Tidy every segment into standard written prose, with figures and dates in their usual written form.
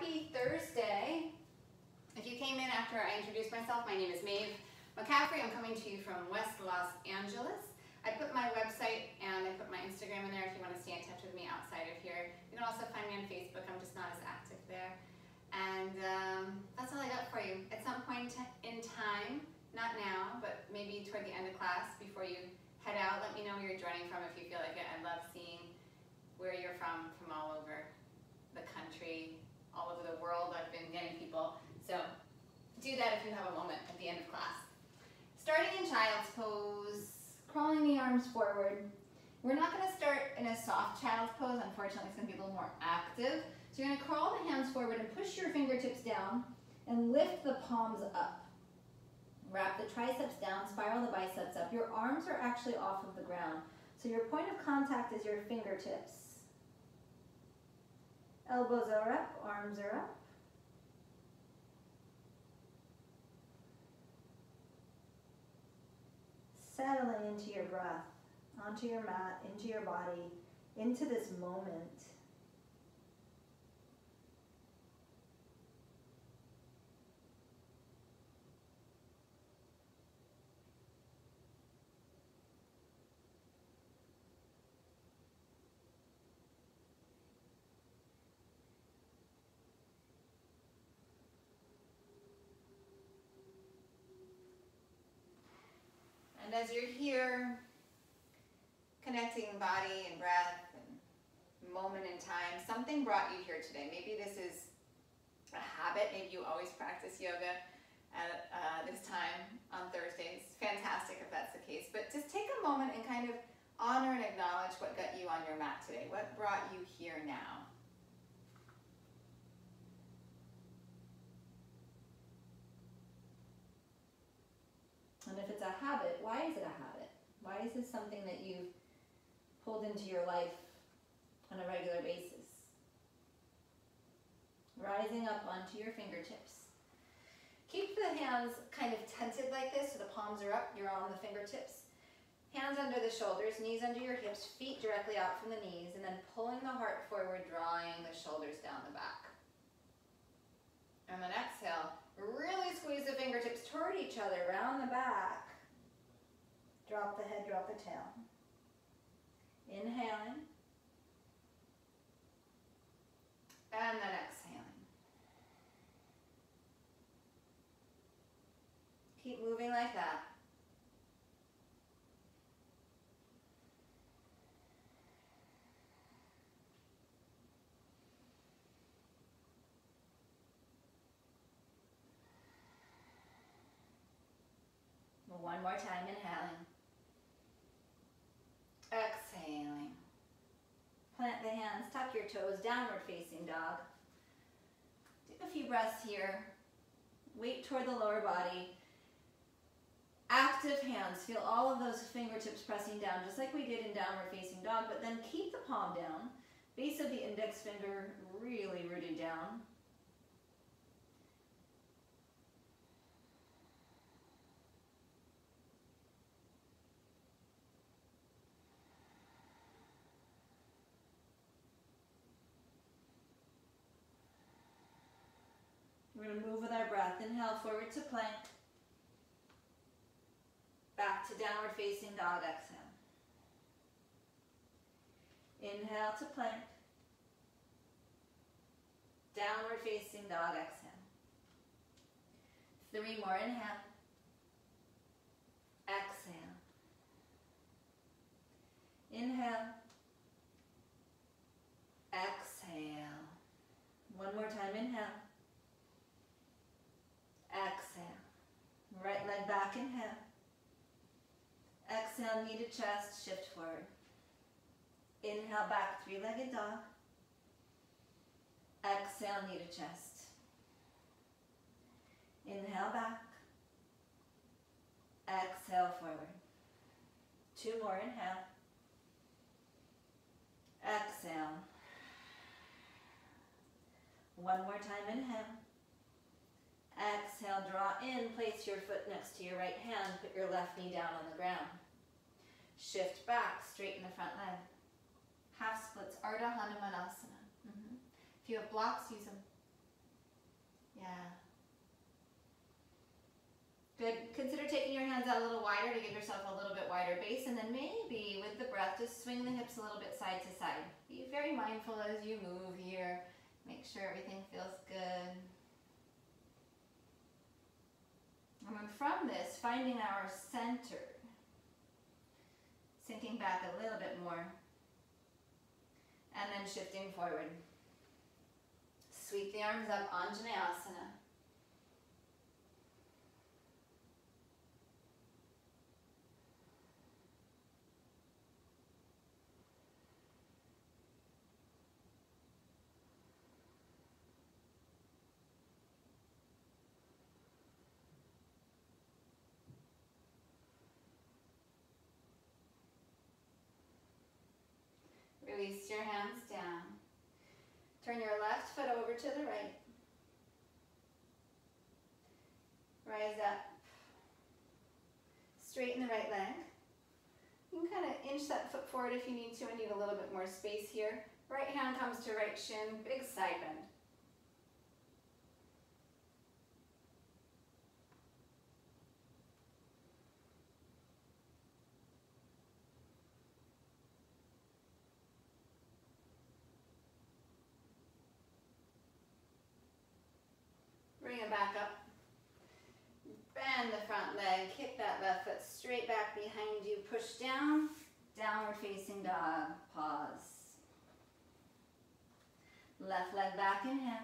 Happy Thursday. If you came in after I introduced myself, my name is Maeve McCaffrey. I'm coming to you from West Los Angeles. I put my website and I put my Instagram in there if you want to stay in touch with me outside of here. You can also find me on Facebook. I'm just not as active there. And that's all I got for you. At some point in time, not now, but maybe toward the end of class, before you head out, let me know where you're joining from if you feel like it. I love seeing where you're from all over the country, all over the world. I've been getting people. So do that if you have a moment at the end of class. Starting in child's pose, crawling the arms forward. We're not going to start in a soft child's pose. Unfortunately, it's going to be a little more active. So you're going to crawl the hands forward and push your fingertips down and lift the palms up. Wrap the triceps down, spiral the biceps up. Your arms are actually off of the ground. So your point of contact is your fingertips. Elbows are up, arms are up. Settling into your breath, onto your mat, into your body, into this moment. And as you're here, connecting body and breath and moment in time, something brought you here today. Maybe this is a habit. Maybe you always practice yoga at this time on Thursdays. Fantastic if that's the case. But just take a moment and kind of honor and acknowledge what got you on your mat today. What brought you here now? And if it's a habit, why is it a habit? Why is this something that you've pulled into your life on a regular basis? Rising up onto your fingertips. Keep the hands kind of tented like this, so the palms are up, you're on the fingertips. Hands under the shoulders, knees under your hips, feet directly out from the knees, and then pulling the heart forward, drawing the shoulders down the back. And then exhale, really squeeze the fingertips toward each other, round the back. Drop the head, drop the tail. Inhaling. And then exhaling. Keep moving like that. One more time, inhaling. Exhaling. Plant the hands, tuck your toes, downward facing dog. Take a few breaths here. Weight toward the lower body. Active hands, feel all of those fingertips pressing down, just like we did in downward facing dog, but then keep the palm down. Base of the index finger really rooted down. We're going to move with our breath. Inhale, forward to plank. Back to downward facing dog, exhale. Inhale to plank. Downward facing dog, exhale. 3 more, inhale. Exhale. Inhale. Exhale. One more time, inhale. Exhale. Right leg back, inhale. Exhale, knee to chest, shift forward. Inhale, back, 3-legged dog. Exhale, knee to chest. Inhale, back. Exhale, forward. 2 more, inhale. Exhale. One more time, inhale. Exhale, draw in, place your foot next to your right hand, put your left knee down on the ground. Shift back, straighten the front leg. Half splits, Ardha Hanumanasana. If you have blocks, use them. out a little wider to give yourself a little bit wider base, and then maybe with the breath, just swing the hips a little bit side to side. Be very mindful as you move here. Make sure everything feels good. And then from this, finding our center. Sinking back a little bit more. And then shifting forward. Sweep the arms up, Vinyasa. Release your hands down. Turn your left foot over to the right. Rise up. Straighten the right leg. You can kind of inch that foot forward if you need to and need a little bit more space here. Right hand comes to right shin, big side bend. Bring it back up. Bend the front leg, kick that left foot straight back behind you, push down, downward facing dog, pause. Left leg back, inhale.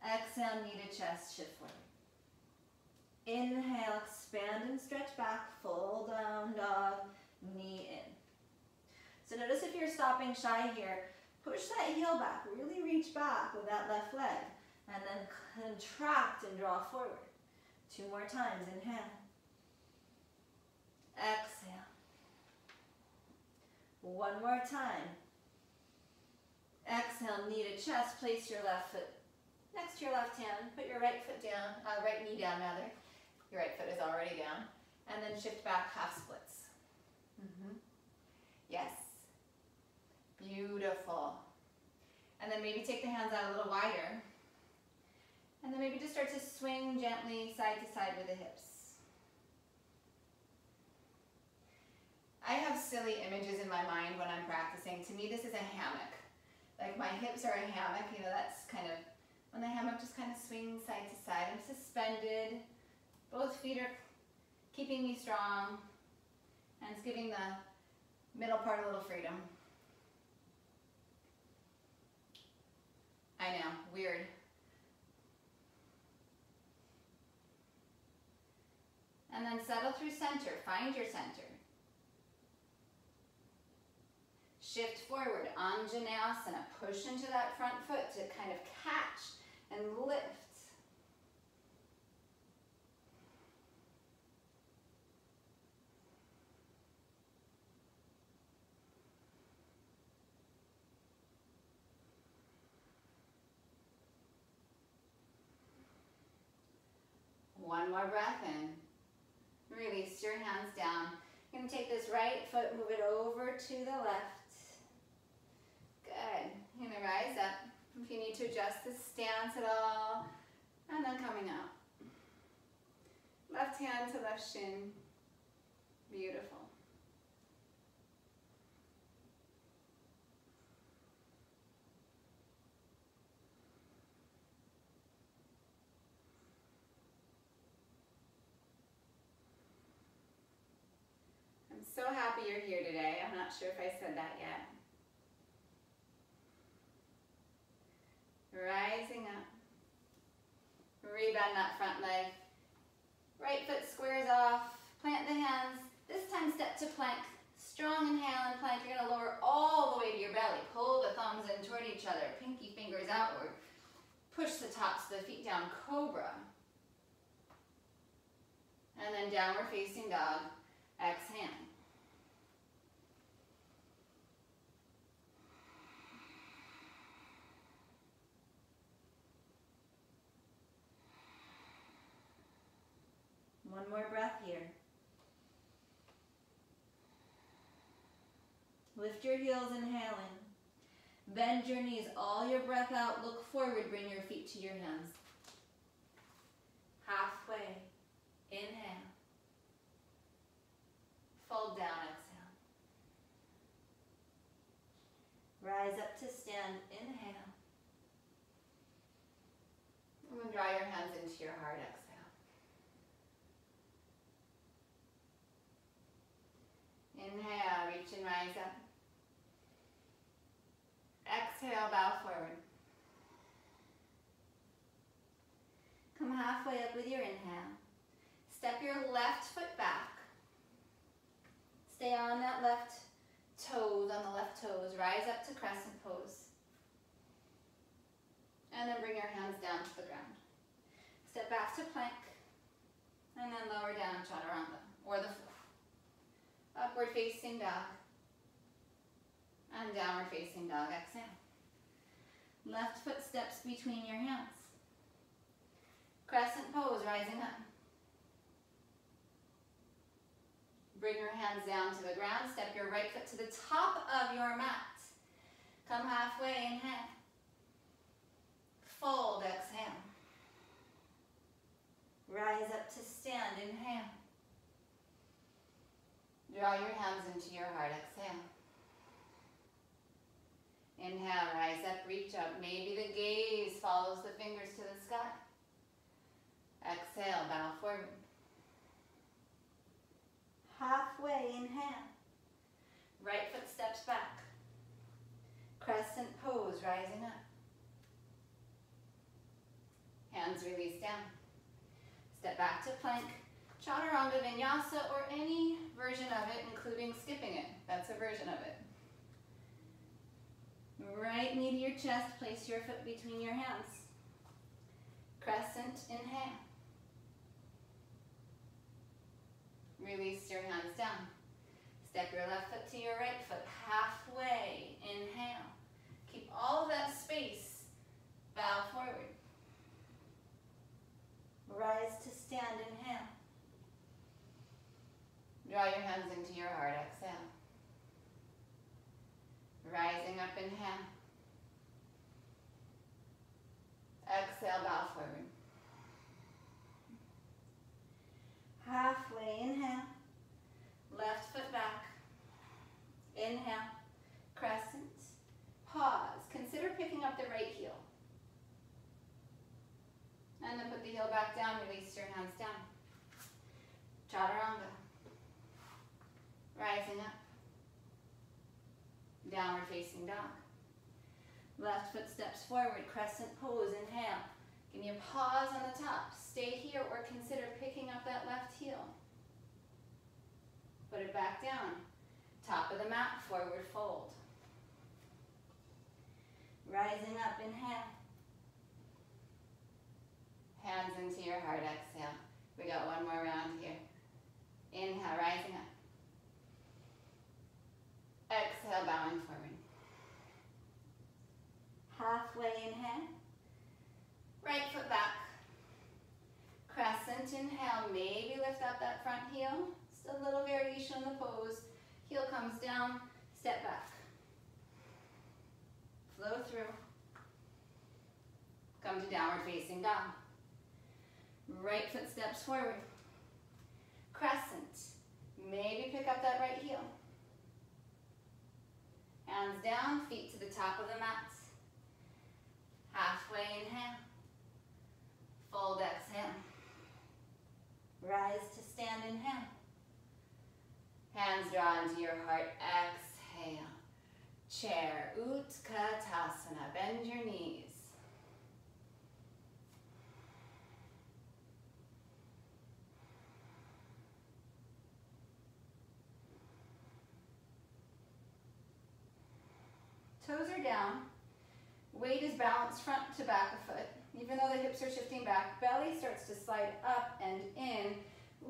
Exhale, knee to chest, shift forward. Inhale, expand and stretch back, full down dog, knee in. So notice if you're stopping shy here, push that heel back, really reach back with that left leg, and then contract and draw forward. 2 more times, inhale. Exhale. 1 more time. Exhale, knee to chest, place your left foot next to your left hand, put your right foot down, right knee down rather. Your right foot is already down. And then shift back, half splits. Yes. Beautiful. And then maybe take the hands out a little wider. And then maybe just start to swing gently side to side with the hips. I have silly images in my mind when I'm practicing. To me, this is a hammock. Like my hips are a hammock, you know, that's kind of, when the hammock just kind of swings side to side. I'm suspended. Both feet are keeping me strong. And it's giving the middle part a little freedom. I know, weird. And then settle through center. Find your center. Shift forward. Vinyasa. Push into that front foot to kind of catch and lift. One more breath in. Release your hands down. You're going to take this right foot, move it over to the left. Good. You're going to rise up. If you need to adjust the stance at all. And then coming up. Left hand to left shin. Beautiful. I'm so happy you're here today. I'm not sure if I said that yet. Rising up. Rebend that front leg. Right foot squares off. Plant the hands. This time step to plank. Strong inhale and plank. You're going to lower all the way to your belly. Pull the thumbs in toward each other. Pinky fingers outward. Push the tops of the feet down. Cobra. And then downward facing dog. Exhale. One more breath here. Lift your heels, inhaling. Bend your knees, all your breath out, look forward, bring your feet to your hands. Halfway, inhale. Exhale, bow forward. Come halfway up with your inhale. Step your left foot back. Stay on that left toes, on the left toes. Rise up to crescent pose. And then bring your hands down to the ground. Step back to plank. And then lower down, chaturanga, or the floor. Upward facing dog. And downward facing dog, exhale. Left foot steps between your hands. Crescent pose, rising up. Bring your hands down to the ground. Step your right foot to the top of your mat. Come halfway, inhale. Fold, exhale. Rise up to stand, inhale. Draw your hands into your heart, exhale. Inhale, rise up, reach up. Maybe the gaze follows the fingers to the sky. Exhale, bow forward. Halfway, inhale. Right foot steps back. Crescent pose, rising up. Hands release down. Step back to plank, chaturanga, vinyasa, or any version of it, including skipping it. That's a version of it. Right knee to your chest, place your foot between your hands. Crescent, inhale. Release your hands down. Step your left foot to your right foot, halfway, inhale. Keep all of that space, bow forward. Rise to stand, inhale. Draw your hands into your heart, exhale. Rising up, inhale. Exhale, bow forward. Halfway, inhale. Left foot back. Inhale. Crescent. Pause. Consider picking up the right heel. And then put the heel back down, release your hands down. Chaturanga. Rising up. Downward facing dog. Left foot steps forward, crescent pose, inhale. Give me a pause on the top. Stay here or consider picking up that left heel. Put it back down. Top of the mat, forward fold. Rising up, inhale. Hands into your heart, exhale. We got one more round here. Inhale, rising up. Exhale, bowing forward. Halfway, inhale. Right foot back. Crescent, inhale. Maybe lift up that front heel. Just a little variation in the pose. Heel comes down, step back. Flow through. Come to downward facing dog. Right foot steps forward. Crescent. Maybe pick up that right heel. Hands down, feet to the top of the mat. Halfway, inhale. Fold, exhale. Rise to stand, inhale. Hands draw into your heart, exhale. Chair, Utkatasana, bend your knees. Toes are down. Weight is balanced front to back a foot. Even though the hips are shifting back, belly starts to slide up and in,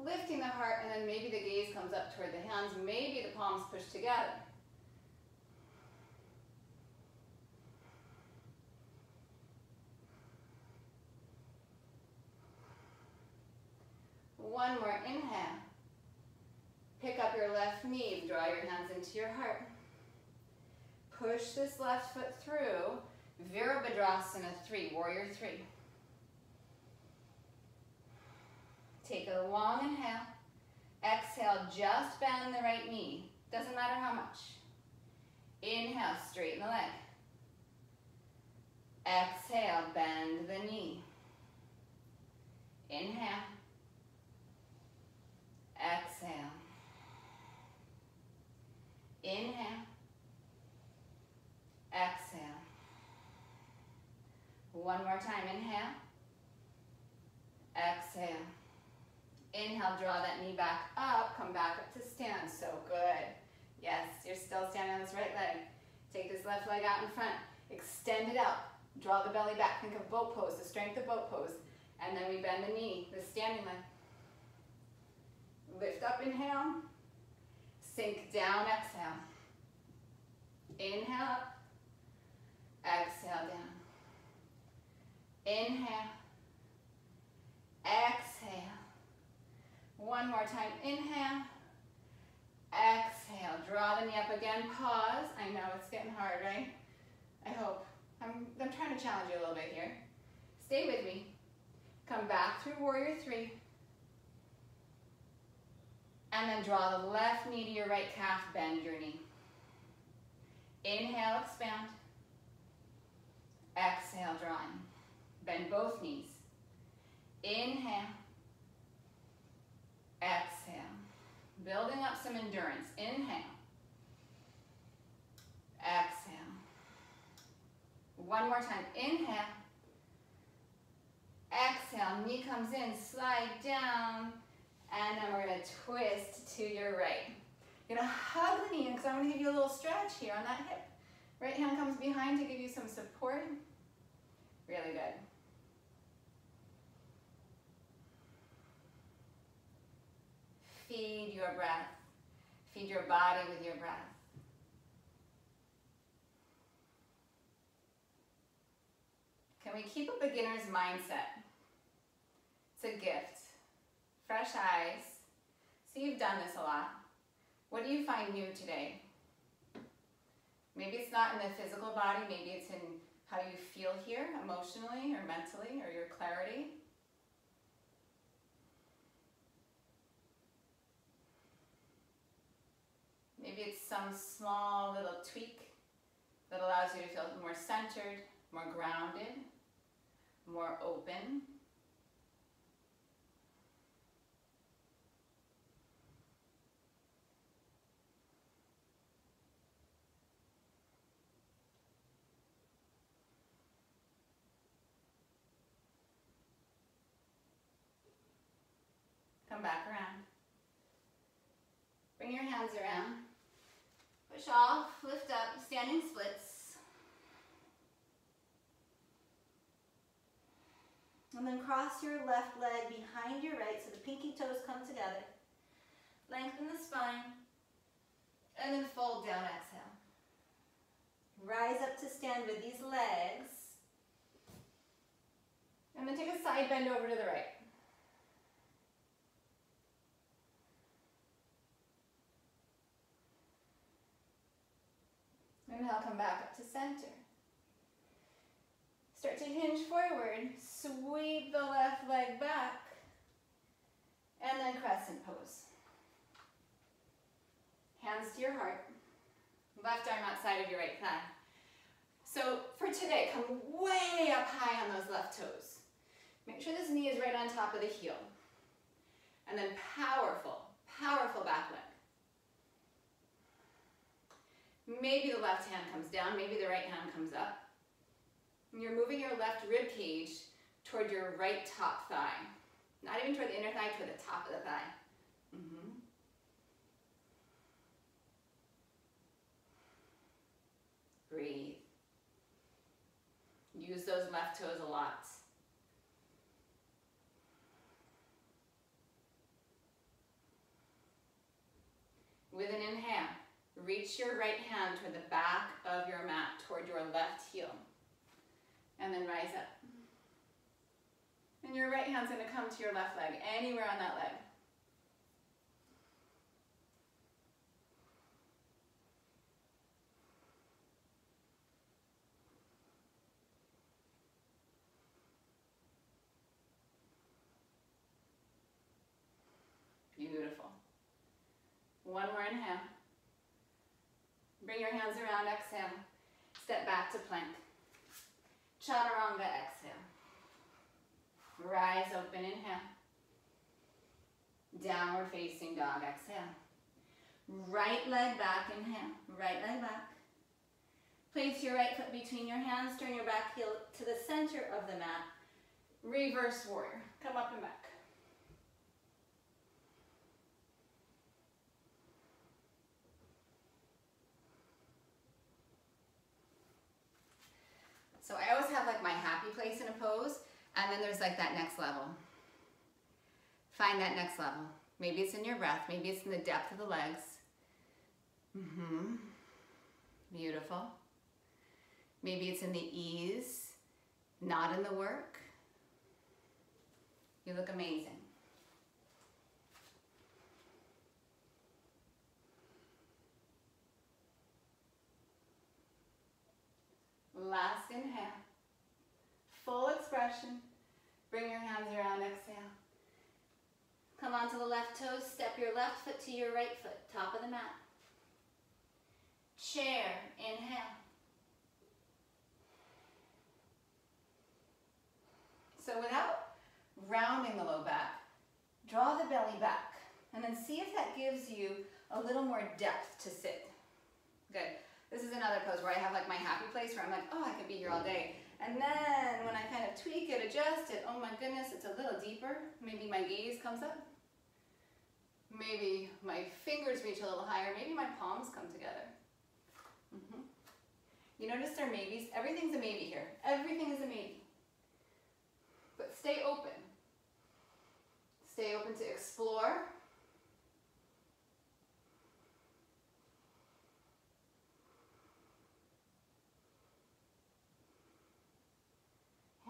lifting the heart, and then maybe the gaze comes up toward the hands. Maybe the palms push together. One more inhale. Pick up your left knee, draw your hands into your heart. Push this left foot through. Virabhadrasana 3, warrior 3. Take a long inhale. Exhale, just bend the right knee. Doesn't matter how much. Inhale, straighten the leg. Exhale, bend the knee. Inhale. Exhale. Inhale. Exhale. One more time, inhale. Exhale. Inhale, draw that knee back up, come back up to stand, so good. Yes, you're still standing on this right leg. Take this left leg out in front, extend it out, draw the belly back, think of boat pose, the strength of boat pose, and then we bend the knee, the standing leg. Lift up, inhale, sink down, exhale. Inhale up, exhale down. Inhale, exhale. One more time, inhale, exhale. Draw the knee up again, pause. I know it's getting hard, right? I hope. I'm trying to challenge you a little bit here. Stay with me. Come back through warrior three. And then draw the left knee to your right calf, bend your knee. Inhale, expand. Exhale, drawing. Bend both knees. Inhale. Exhale. Building up some endurance. Inhale. Exhale. One more time. Inhale. Exhale. Knee comes in. Slide down. And then we're going to twist to your right. You're going to hug the knee in because I'm going to give you a little stretch here on that hip. Right hand comes behind to give you some support. Really good. Feed your breath. Feed your body with your breath. Can we keep a beginner's mindset? It's a gift. Fresh eyes. See, you've done this a lot. What do you find new today? Maybe it's not in the physical body, maybe it's in how you feel here, emotionally or mentally, or your clarity. Maybe it's some small little tweak that allows you to feel more centered, more grounded, more open. Come back around. Bring your hands around. Push off, lift up, standing splits. And then cross your left leg behind your right so the pinky toes come together. Lengthen the spine. And then fold down, exhale. Rise up to stand with these legs. And then take a side bend over to the right. Inhale, come back up to center. Start to hinge forward. Sweep the left leg back. And then crescent pose. Hands to your heart. Left arm outside of your right thigh. So for today, come way up high on those left toes. Make sure this knee is right on top of the heel. And then powerful, powerful back leg. Maybe the left hand comes down, maybe the right hand comes up. And you're moving your left rib cage toward your right top thigh. Not even toward the inner thigh, toward the top of the thigh. Breathe. Use those left toes a lot. With an inhale, reach your right hand toward the back of your mat, toward your left heel. And then rise up. And your right hand's going to come to your left leg, anywhere on that leg. Beautiful. One more inhale. Bring your hands around, exhale. Step back to plank. Chaturanga, exhale. Rise open, inhale. Downward facing dog, exhale. Right leg back, inhale. Right leg back. Place your right foot between your hands, turn your back heel to the center of the mat. Reverse warrior. Come up and back. So I always have like my happy place in a pose, and then there's like that next level. Find that next level. Maybe it's in your breath, maybe it's in the depth of the legs. Beautiful. Maybe it's in the ease, not in the work. You look amazing. Last inhale. Full expression. Bring your hands around, exhale. Come onto the left toes, step your left foot to your right foot, top of the mat. Chair, inhale. So without rounding the low back, draw the belly back, and then see if that gives you a little more depth to sit. Good. This is another pose where I have like my happy place where I'm like, oh, I could be here all day. And then when I kind of tweak it, adjust it, oh my goodness, it's a little deeper. Maybe my gaze comes up. Maybe my fingers reach a little higher. Maybe my palms come together. You notice there are maybes. Everything's a maybe here. Everything is a maybe. But stay open. Stay open to explore.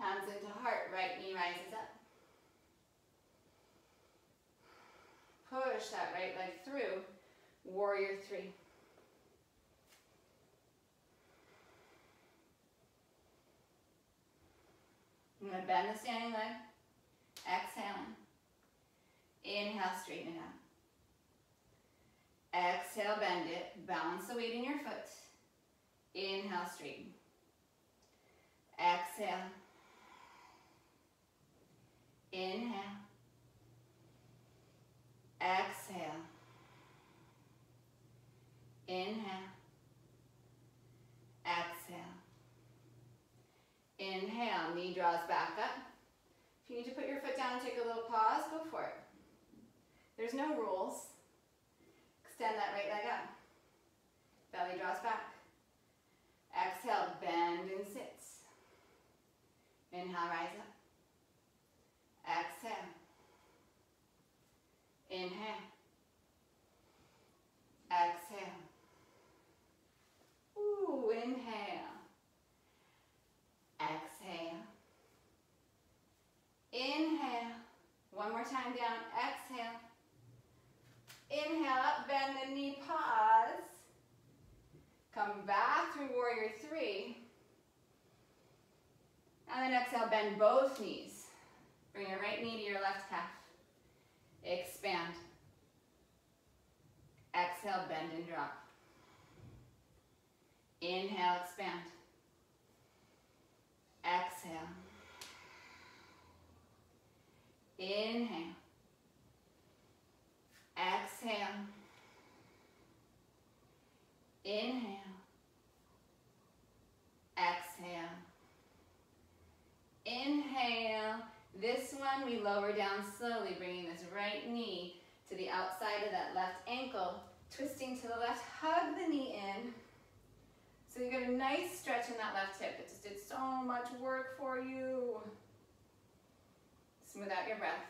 Hands into heart, right knee rises up. Push that right leg through, warrior three. I'm going to bend the standing leg, exhaling. Inhale, straighten it out. Exhale, bend it, balance the weight in your foot. Inhale, straighten. Exhale. Inhale. Exhale. Inhale. Exhale. Inhale, knee draws back up. If you need to put your foot down and take a little pause, go for it. There's no rules. Extend that right leg up. Belly draws back. Exhale, bend and sits. Inhale, rise up. Exhale. Inhale. Exhale. Ooh, inhale. Exhale. Inhale. One more time down. Exhale. Inhale up, bend the knee, pause. Come back through warrior three. And then exhale, bend both knees. Bring your right knee to your left calf. Expand. Exhale, bend and drop. Inhale, expand. Exhale. Inhale. Exhale. Inhale. Exhale. Inhale. This one we lower down slowly, bringing this right knee to the outside of that left ankle, twisting to the left, hug the knee in. So you get a nice stretch in that left hip. It just did so much work for you. Smooth out your breath.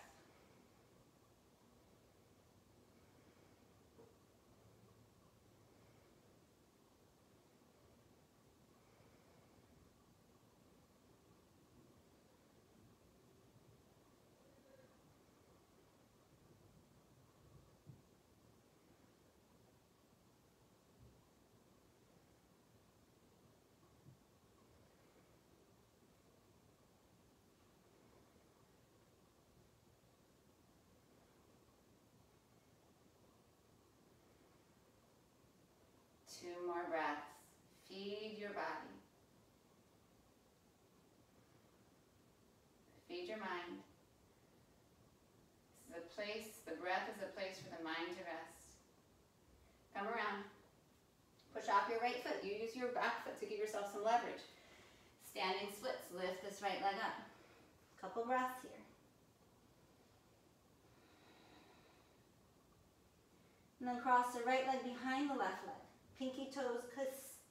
Two more breaths. Feed your body. Feed your mind. This is a place, the breath is a place for the mind to rest. Come around. Push off your right foot. You use your back foot to give yourself some leverage. Standing splits. Lift this right leg up. Couple breaths here. And then cross the right leg behind the left leg. Pinky toes kiss.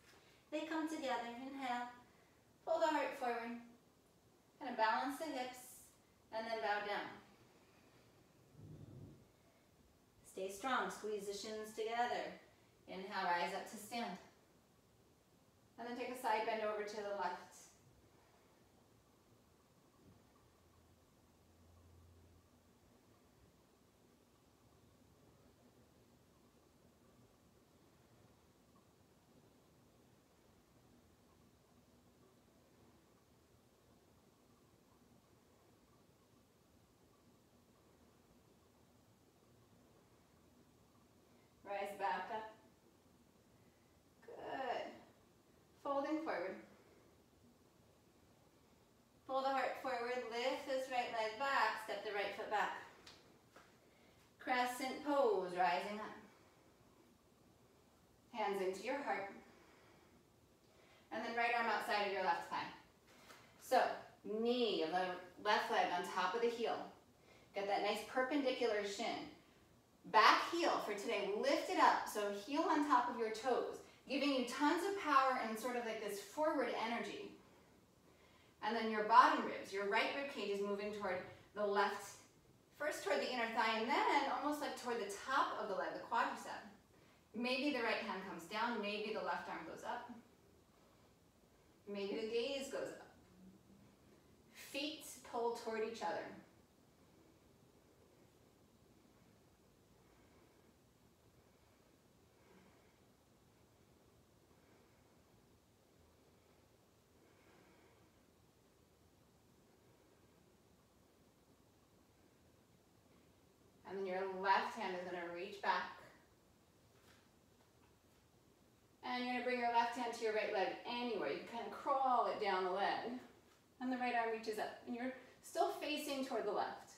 They come together. Inhale. Pull the heart forward. Kind of balance the hips. And then bow down. Stay strong. Squeeze the shins together. Inhale, rise up to stand. And then take a side bend over to the left. Rise back up. Good. Folding forward. Pull the heart forward. Lift this right leg back. Step the right foot back. Crescent pose. Rising up. Hands into your heart. And then right arm outside of your left thigh. So, knee of the left leg on top of the heel. Get that nice perpendicular shin. Back heel for today, lift it up, so heel on top of your toes, giving you tons of power and sort of like this forward energy. And then your bottom ribs, your right rib cage is moving toward the left, first toward the inner thigh, and then almost like toward the top of the leg, the quadricep. Maybe the right hand comes down, maybe the left arm goes up. Maybe the gaze goes up. Feet pull toward each other. And then your left hand is going to reach back. And you're going to bring your left hand to your right leg anywhere. You can kind of crawl it down the leg. And the right arm reaches up. And you're still facing toward the left.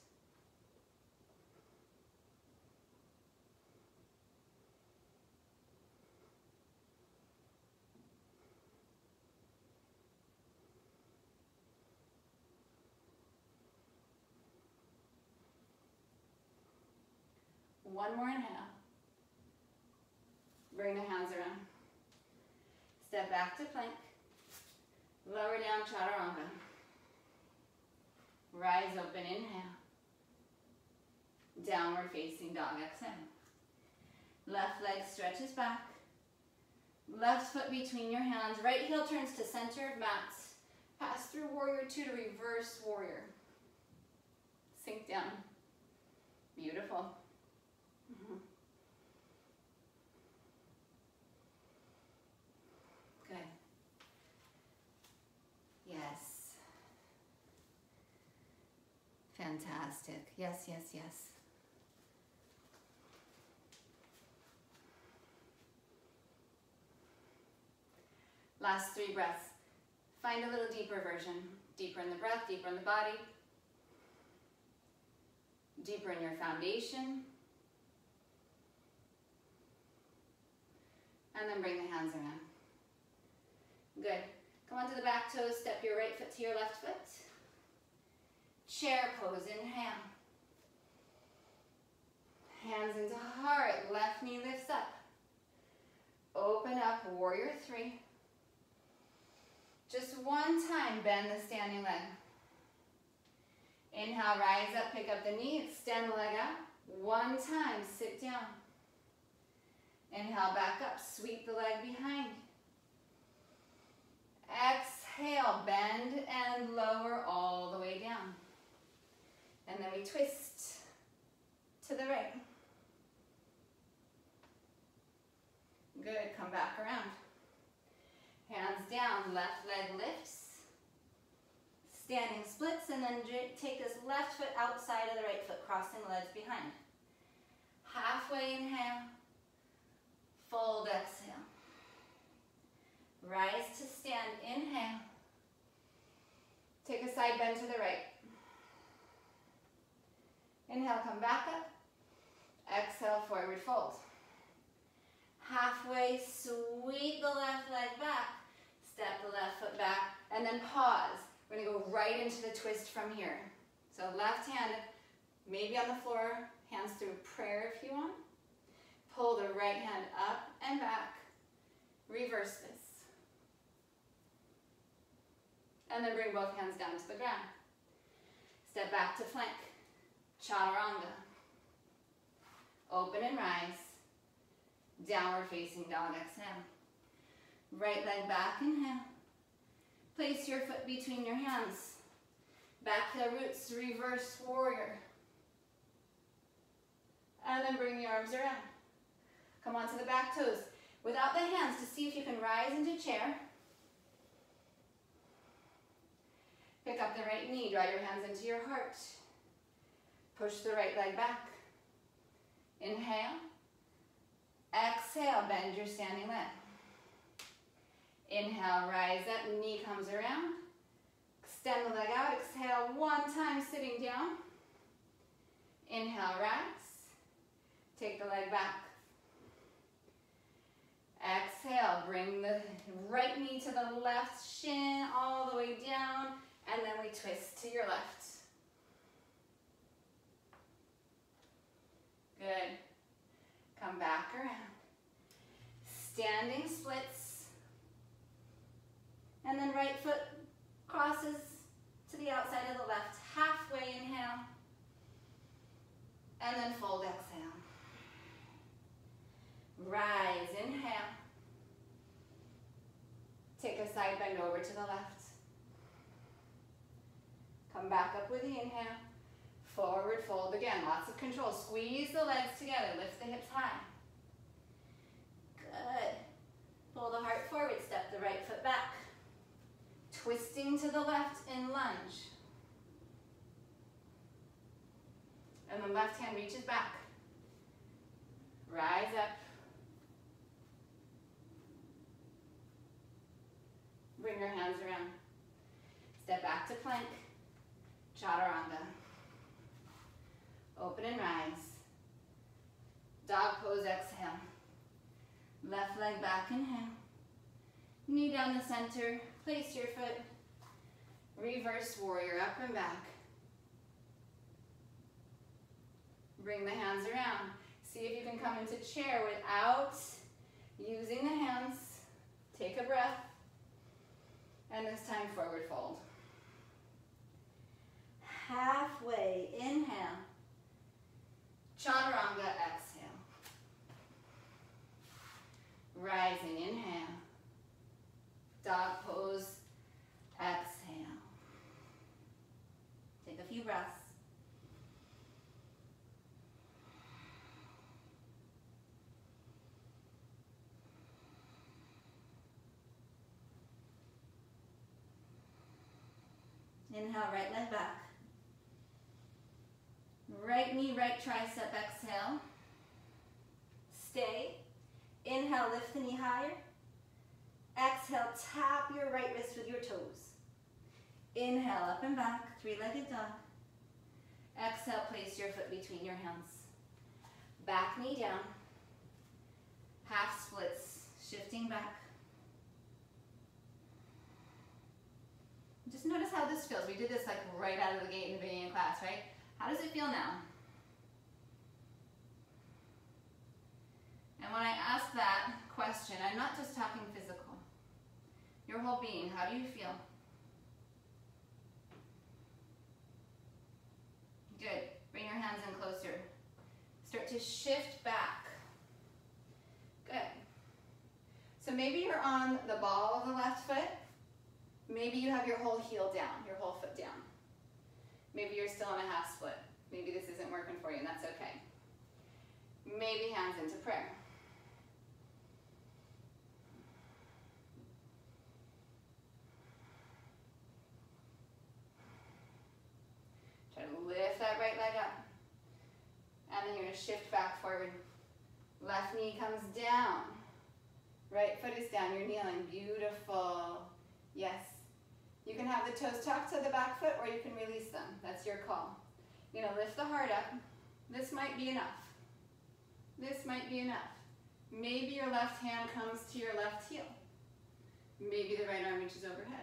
One more inhale. Bring the hands around. Step back to plank. Lower down, chaturanga. Rise open, inhale. Downward facing dog, exhale. Left leg stretches back. Left foot between your hands. Right heel turns to center of mat. Pass through warrior two to reverse warrior. Sink down. Beautiful. Good. Yes. Fantastic. Yes, yes, yes. Last 3 breaths. Find a little deeper version. Deeper in the breath, deeper in the body. Deeper in your foundation. And then bring the hands around. Good. Come onto the back toes, step your right foot to your left foot. Chair pose, inhale. Hands into heart, left knee lifts up. Open up, warrior 3. Just one time, bend the standing leg. Inhale, rise up, pick up the knee, extend the leg out. One time, sit down. Inhale, back up, sweep the leg behind. Exhale, bend and lower all the way down. And then we twist to the right. Good, come back around. Hands down, left leg lifts. Standing splits, and then take this left foot outside of the right foot, crossing the legs behind. Halfway inhale. Fold, exhale. Rise to stand, inhale. Take a side bend to the right. Inhale, come back up. Exhale, forward fold. Halfway, sweep the left leg back, step the left foot back, and then pause. We're gonna go right into the twist from here. So left hand, maybe on the floor, hands through prayer if you want. Pull the right hand up and back. Reverse this. And then bring both hands down to the ground. Step back to plank. Chaturanga. Open and rise. Downward facing dog, exhale. Right leg back, inhale. Place your foot between your hands. Back heel roots, reverse warrior. And then bring the arms around. Come onto the back toes. Without the hands, to see if you can rise into chair. Pick up the right knee, draw your hands into your heart. Push the right leg back. Inhale. Exhale, bend your standing leg. Inhale, rise up, knee comes around. Extend the leg out, exhale one time sitting down. Inhale, rise. Take the leg back. Exhale, bring the right knee to the left shin all the way down, and then we twist to your left. Good. Come back around. Standing splits. And then right foot crosses to the outside of the left. Halfway inhale. And then fold, exhale. Rise, inhale. Take a side bend over to the left. Come back up with the inhale. Forward fold again, lots of control. Squeeze the legs together, lift the hips high. Good. Pull the heart forward, step the right foot back. Twisting to the left in lunge. And the left hand reaches back. Rise up. Bring your hands around. Step back to plank. Chaturanga. Open and rise. Dog pose, exhale. Left leg back, inhale. Knee down the center. Place your foot. Reverse warrior, up and back. Bring the hands around. See if you can come into chair without using the hands. Take a breath. And this time, forward fold. Halfway, inhale. Chaturanga, exhale. Rising, inhale. Dog pose, exhale. Take a few breaths. Inhale, right leg back. Right knee, right tricep, exhale. Stay. Inhale, lift the knee higher. Exhale, tap your right wrist with your toes. Inhale, up and back, three-legged dog. Exhale, place your foot between your hands. Back knee down. Half splits, shifting back. Just notice how this feels. We did this like right out of the gate in the beginning of class, right? How does it feel now? And when I ask that question, I'm not just talking physical. Your whole being, how do you feel? Good. Bring your hands in closer. Start to shift back. Good. So maybe you're on the ball of the left foot. Maybe you have your whole heel down, your whole foot down. Maybe you're still in a half split. Maybe this isn't working for you, and that's okay. Maybe hands into prayer. Try to lift that right leg up. And then you're going to shift back forward. Left knee comes down. Right foot is down. You're kneeling. Beautiful. Yes. You can have the toes tucked to the back foot, or you can release them. That's your call. You're going to lift the heart up. This might be enough. This might be enough. Maybe your left hand comes to your left heel. Maybe the right arm reaches overhead.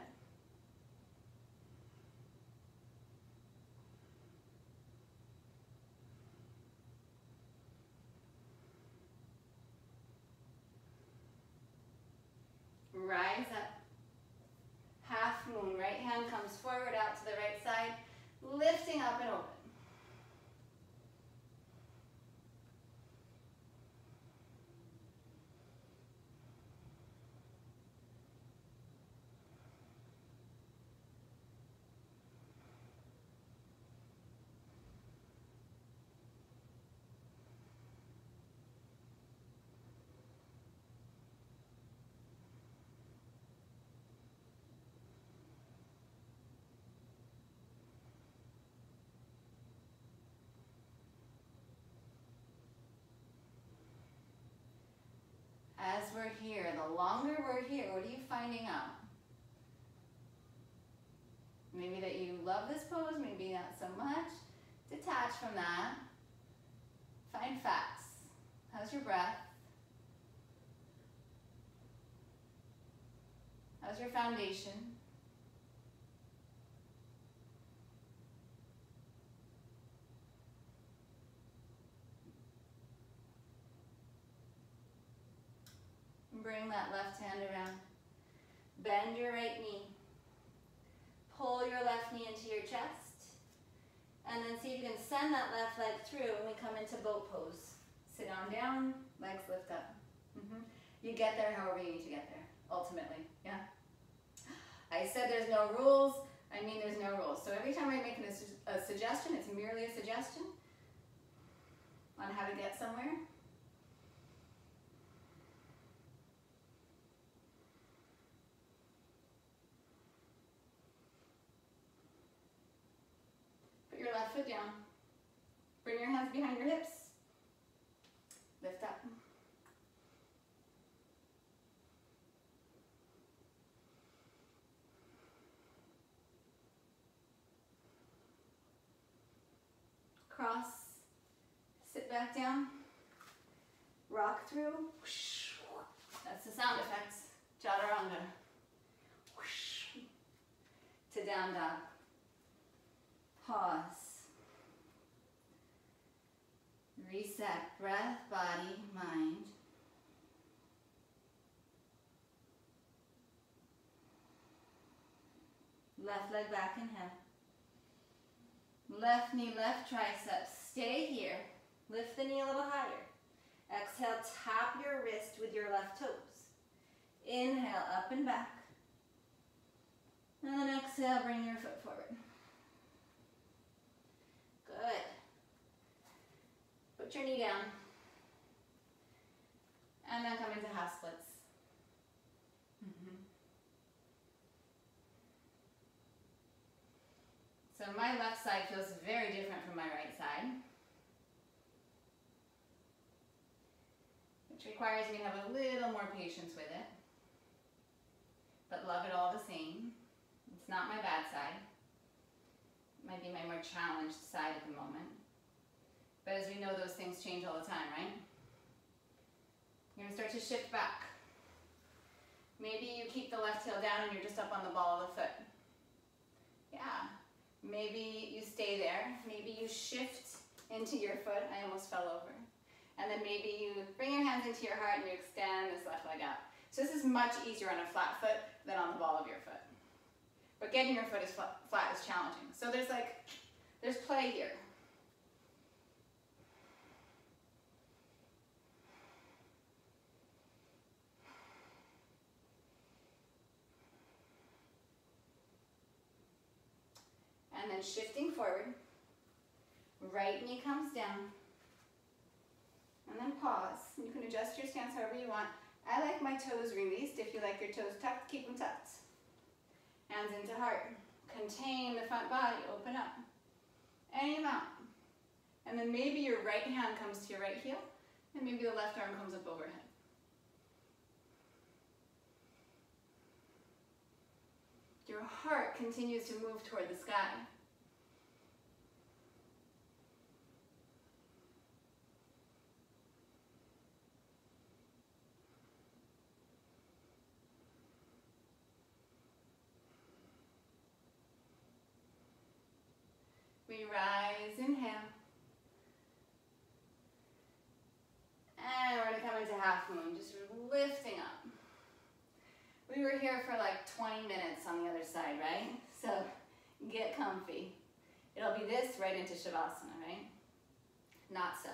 Rise up. Half moon. Right hand comes forward out to the right side, lifting up and open. As we're here, the longer we're here, what are you finding out? Maybe that you love this pose, maybe not so much. Detach from that. Find facts. How's your breath? How's your foundation? Bring that left hand around. Bend your right knee. Pull your left knee into your chest. And then see if you can send that left leg through and we come into boat pose. Sit on down, legs lift up. You get there however you need to get there, ultimately, yeah? I said there's no rules, I mean there's no rules. So every time I make a suggestion, it's merely a suggestion on how to get somewhere. Your left foot down. Bring your hands behind your hips. Lift up. Cross. Sit back down. Rock through. That's the sound effects. Chaturanga. To down dog. Pause. Reset. Breath, body, mind. Left leg back, inhale. Left knee, left tricep. Stay here. Lift the knee a little higher. Exhale, tap your wrist with your left toes. Inhale, up and back. And then exhale, bring your foot forward. Good. Put your knee down. And then come into half splits. So my left side feels very different from my right side, which requires me to have a little more patience with it, but love it all the same. It's not my bad side. It might be my more challenged side at the moment. But as we know, those things change all the time, right? You're gonna start to shift back. Maybe you keep the left heel down and you're just up on the ball of the foot. Yeah. Maybe you stay there. Maybe you shift into your foot. I almost fell over. And then maybe you bring your hands into your heart and you extend this left leg out. So this is much easier on a flat foot than on the ball of your foot. But getting your foot flat is challenging. So there's play here. And then shifting forward, right knee comes down, and then pause. You can adjust your stance however you want. I like my toes released. If you like your toes tucked, keep them tucked. Hands into heart. Contain the front body, open up. Any amount. And then maybe your right hand comes to your right heel, and maybe the left arm comes up overhead. Your heart continues to move toward the sky. We rise, inhale. And we're gonna come into half moon, just lifting up. We were here for like 20 minutes on the other side, right? So get comfy. It'll be this right into Shavasana, right? Not so.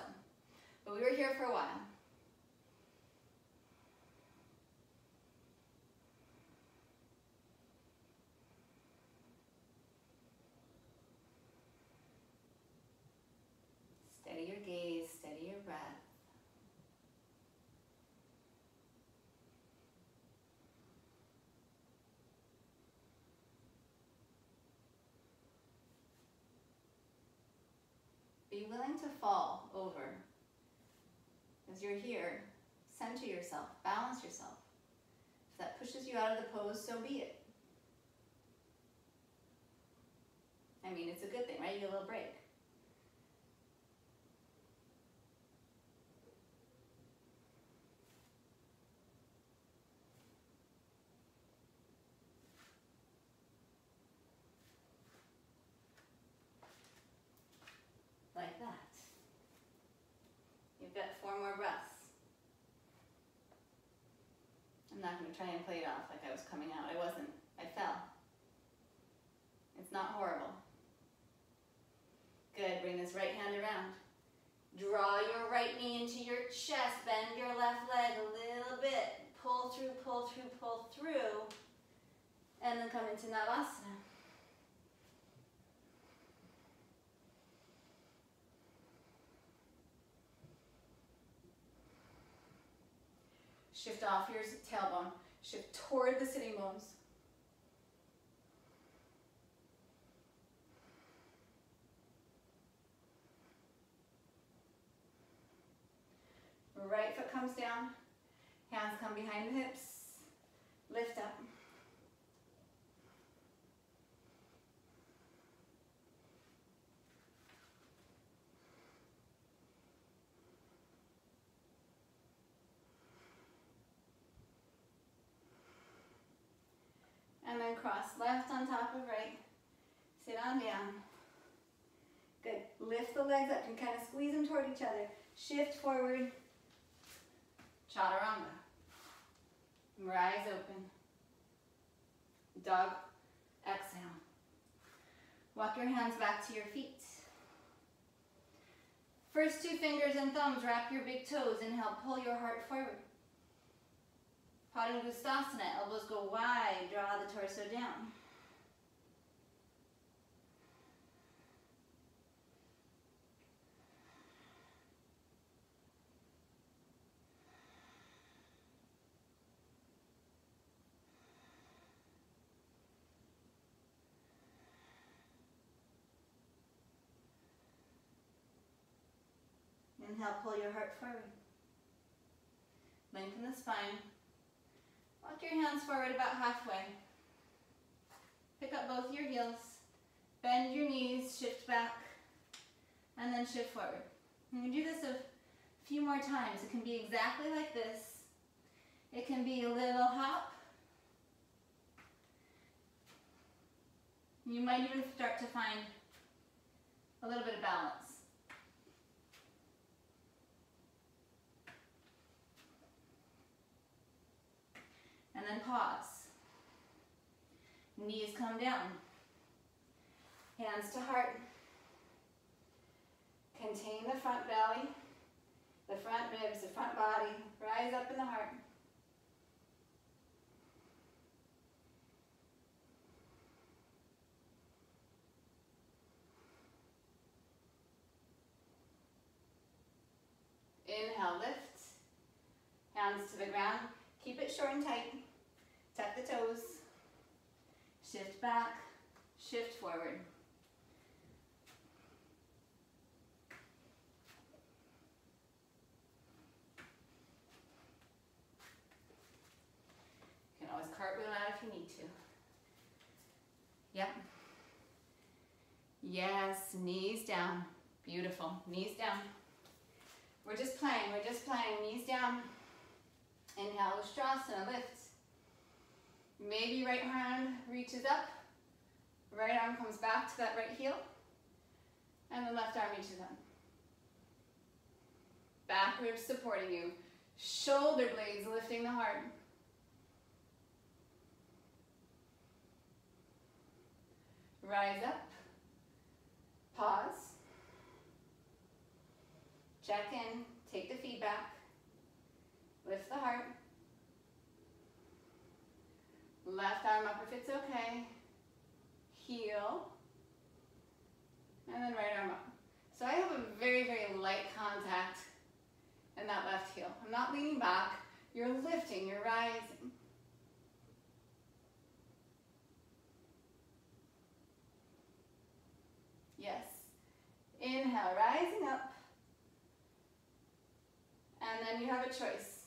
But we were here for a while. Steady your gaze, steady your breath. Be willing to fall over. As you're here, center yourself, balance yourself. If that pushes you out of the pose, so be it. I mean, it's a good thing, right? You get a little break. Like that. You've got 4 more breaths. I'm not going to try and play it off like I was coming out. I wasn't. I fell. It's not horrible. Good. Bring this right hand around. Draw your right knee into your chest. Bend your left leg a little bit. Pull through, pull through, pull through. And then come into Navasana. Shift off your tailbone. Shift toward the sitting bones. Right foot comes down. Hands come behind the hips. Lift up. And then cross left on top of right. Sit on down. Good. Lift the legs up and kind of squeeze them toward each other. Shift forward. Chaturanga. Rise open. Dog. Exhale. Walk your hands back to your feet. First 2 fingers and thumbs, wrap your big toes. Inhale, pull your heart forward. Padangusthasana, elbows go wide, draw the torso down. Inhale, pull your heart forward. Lengthen the spine. Walk your hands forward about halfway. Pick up both your heels. Bend your knees, shift back, and then shift forward. You can do this a few more times. It can be exactly like this. It can be a little hop. You might even start to find a little bit of balance. And then pause. Knees come down. Hands to heart. Contain the front belly, the front ribs, the front body. Rise up in the heart. Inhale, lift. Hands to the ground. Keep it short and tight. Tuck the toes. Shift back. Shift forward. You can always cartwheel out if you need to. Yep. Yes, knees down. Beautiful. Knees down. We're just playing. We're just playing. Knees down. Inhale, Ustrasana, lift. Maybe right hand reaches up. Right arm comes back to that right heel. then left arm reaches up. Back ribs supporting you. Shoulder blades lifting the heart. Rise up. Pause. Check in. Take the feedback. Lift the heart. Left arm up if it's okay. Heel. And then right arm up. So I have a very, very light contact in that left heel. I'm not leaning back. You're lifting, you're rising. Yes. Inhale, rising up. And then you have a choice.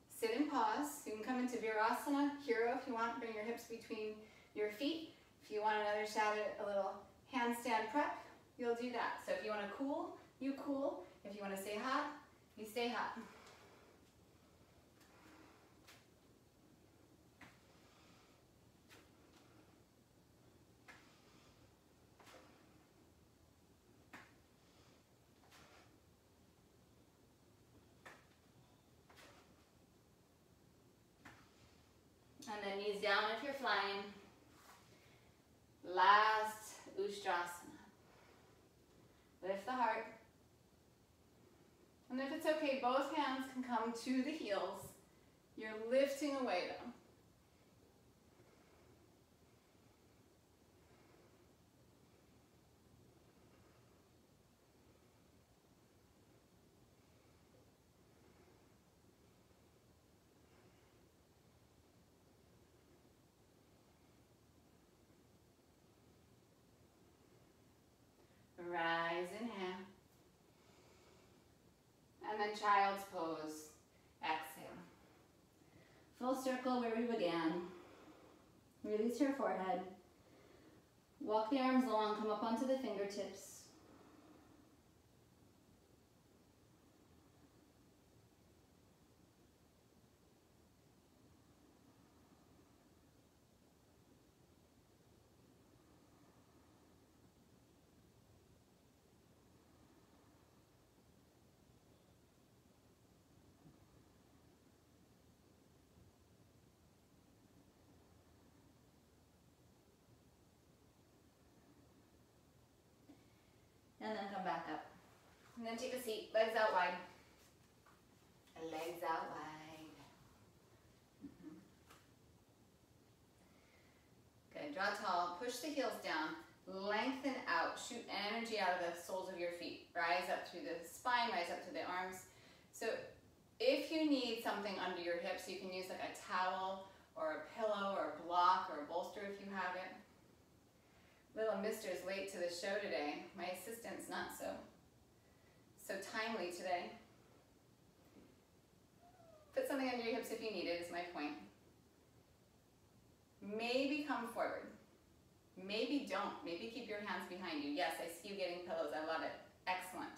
Sit and pause. You can come into Virasana, Hero if you want. Bring your hips between your feet. If you want another shot at a little handstand prep, you'll do that. So if you want to cool, you cool. If you want to stay hot, you stay hot. And then knees down if you're flying. Last Ustrasana. Lift the heart. And if it's okay, both hands can come to the heels. You're lifting away though. Rise, inhale. And then child's pose. Exhale. Full circle where we began. Release your forehead. Walk the arms long, come up onto the fingertips. And then come back up. And then take a seat, legs out wide. Legs out wide. Good, draw tall, push the heels down, lengthen out, shoot energy out of the soles of your feet. Rise up through the spine, rise up to the arms. So if you need something under your hips, you can use like a towel or a pillow or a block or a bolster if you have it. Little mister's late to the show today. My assistant's not so timely today. Put something under your hips if you need it, is my point. Maybe come forward. Maybe don't. Maybe keep your hands behind you. Yes, I see you getting pillows. I love it. Excellent.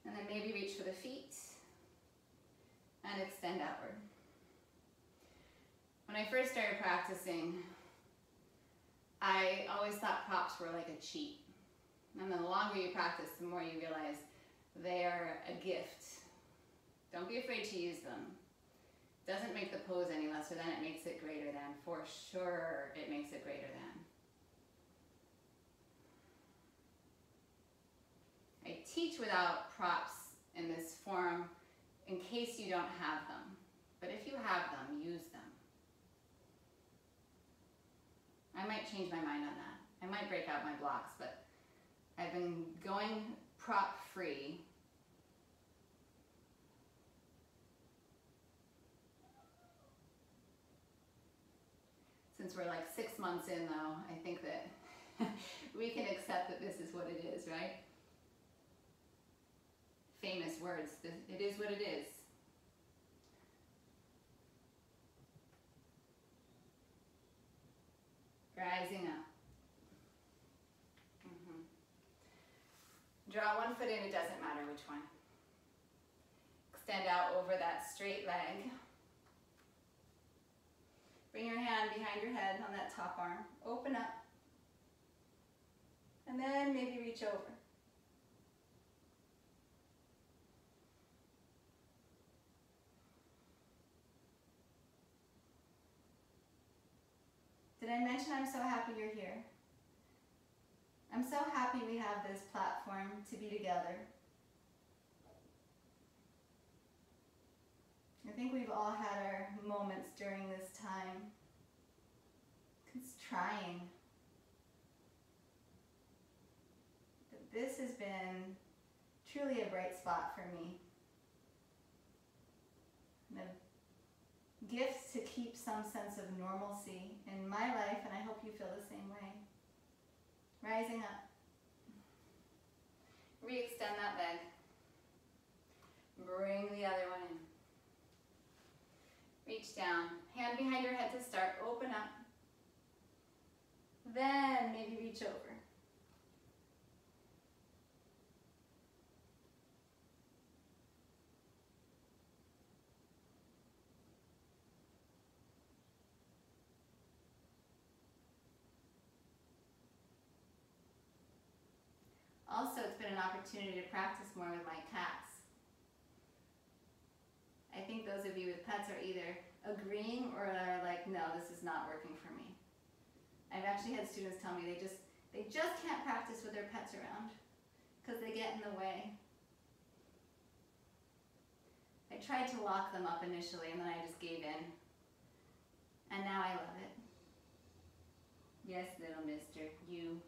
And then maybe reach for the feet. And extend outward. When I first started practicing, I always thought props were like a cheat. And then the longer you practice, the more you realize they are a gift. Don't be afraid to use them. Doesn't make the pose any lesser than, it makes it greater than. For sure, it makes it greater than. I teach without props in this form in case you don't have them. But if you have them, use them. I might change my mind on that. I might break out my blocks, but I've been going prop free since we're like 6 months in though. I think that we can accept that this is what it is, right? Famous words, it is what it is. Rising up. Draw one foot in, it doesn't matter which one. Extend out over that straight leg. hand behind your head on that top arm. Open up. And then maybe reach over. Did I mention I'm so happy you're here? I'm so happy we have this platform to be together. I think we've all had our moments during this time. It's trying. But this has been truly a bright spot for me. The gifts to keep some sense of normalcy in my life, and I hope you feel the same way. Rising up. Re-extend that leg. Bring the other one in. Reach down. Hand behind your head to start. Open up. Then maybe reach over. Also, it's been an opportunity to practice more with my cats. I think those of you with pets are either agreeing or are like, no, this is not working for me. I've actually had students tell me they just can't practice with their pets around because they get in the way. I tried to lock them up initially and then I just gave in. And now I love it. Yes, little mister, you.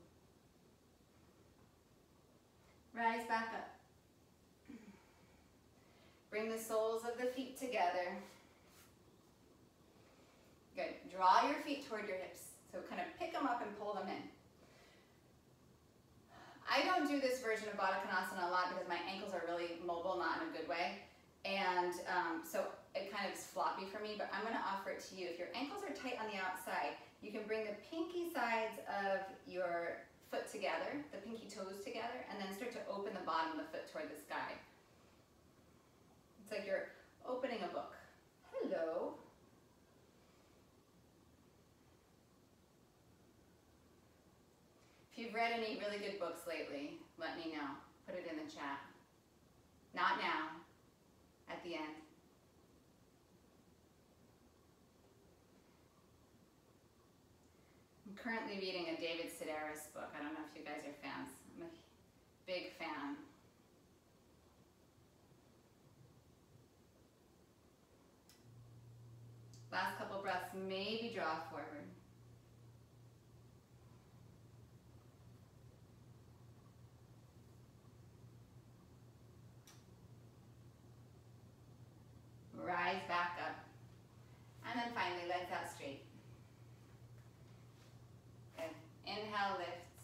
Rise back up. Bring the soles of the feet together. Good. Draw your feet toward your hips. So kind of pick them up and pull them in. I don't do this version of Baddha Konasana a lot because my ankles are really mobile, not in a good way. And so it kind of is floppy for me, but I'm going to offer it to you. If your ankles are tight on the outside, you can bring the pinky sides of your foot together, the pinky toes together, and then start to open the bottom of the foot toward the sky. It's like you're opening a book. Hello. If you've read any really good books lately, let me know. Put it in the chat. Not now, at the end. I'm currently reading a David Sedaris book. I don't know if you guys are fans. I'm a big fan. Last couple breaths, maybe draw forward. Rise back up. And then finally, legs out straight. Good. Inhale, lift.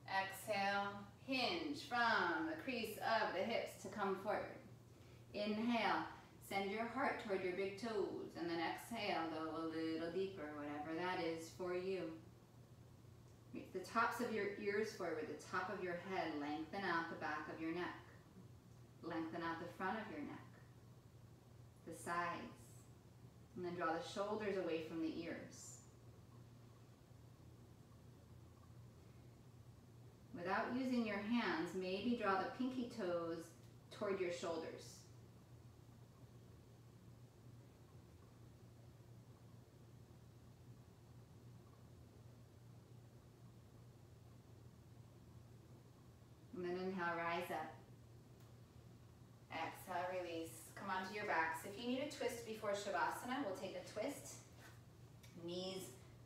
Exhale, hinge from the crease of the hips to come forward. Inhale, send your heart toward your big toes, and then exhale, go a little deeper, whatever that is for you. Reach the tops of your ears forward, the top of your head, lengthen out the back of your neck. Lengthen out the front of your neck, the sides, and then draw the shoulders away from the ears. Without using your hands, maybe draw the pinky toes toward your shoulders. And then inhale, rise up. Exhale, release. Come onto your backs. If you need a twist before Shavasana, we'll take a twist. Knees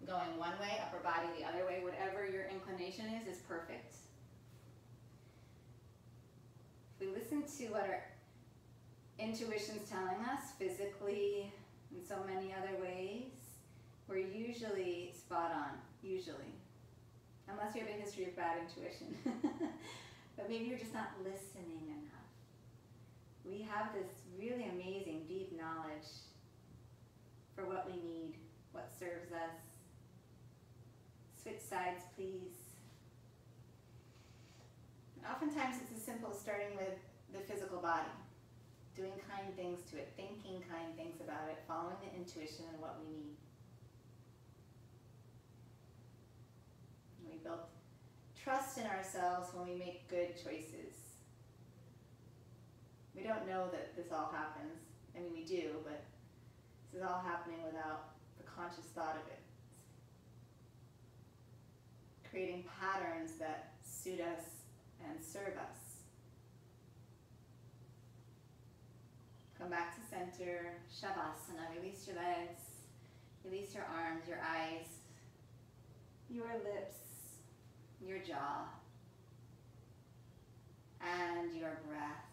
going one way, upper body the other way. Whatever your inclination is perfect. If we listen to what our intuition's telling us, physically, in so many other ways, we're usually spot on, usually. Unless you have a history of bad intuition. But maybe you're just not listening enough. We have this really amazing, deep knowledge for what we need, what serves us. Switch sides, please. And oftentimes it's as simple as starting with the physical body, doing kind things to it, thinking kind things about it, following the intuition and what we need. built trust in ourselves when we make good choices. We don't know that this all happens. I mean, we do, but this is all happening without the conscious thought of it. Creating patterns that suit us and serve us. Come back to center, Shavasana. Release your legs, release your arms, your eyes, your lips, your jaw, and your breath.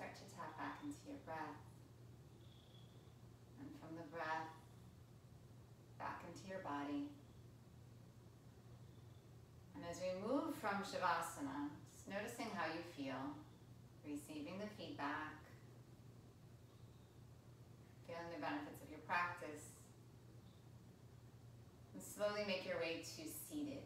Start to tap back into your breath. And from the breath, back into your body. And as we move from Shavasana, just noticing how you feel, receiving the feedback, feeling the benefits of your practice, and slowly make your way to seated.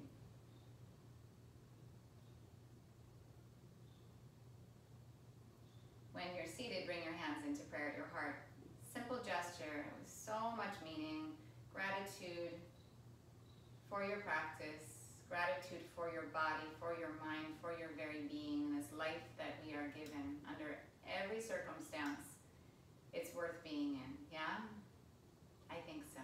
When you're seated, bring your hands into prayer at your heart. Simple gesture with so much meaning. Gratitude for your practice, gratitude for your body, for your mind, for your very being, this life that we are given under every circumstance. It's worth being in, yeah? I think so.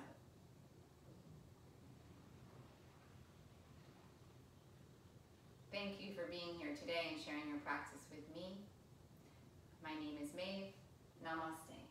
Thank you for being here today and sharing your practice with me. My name is Maeve. Namaste.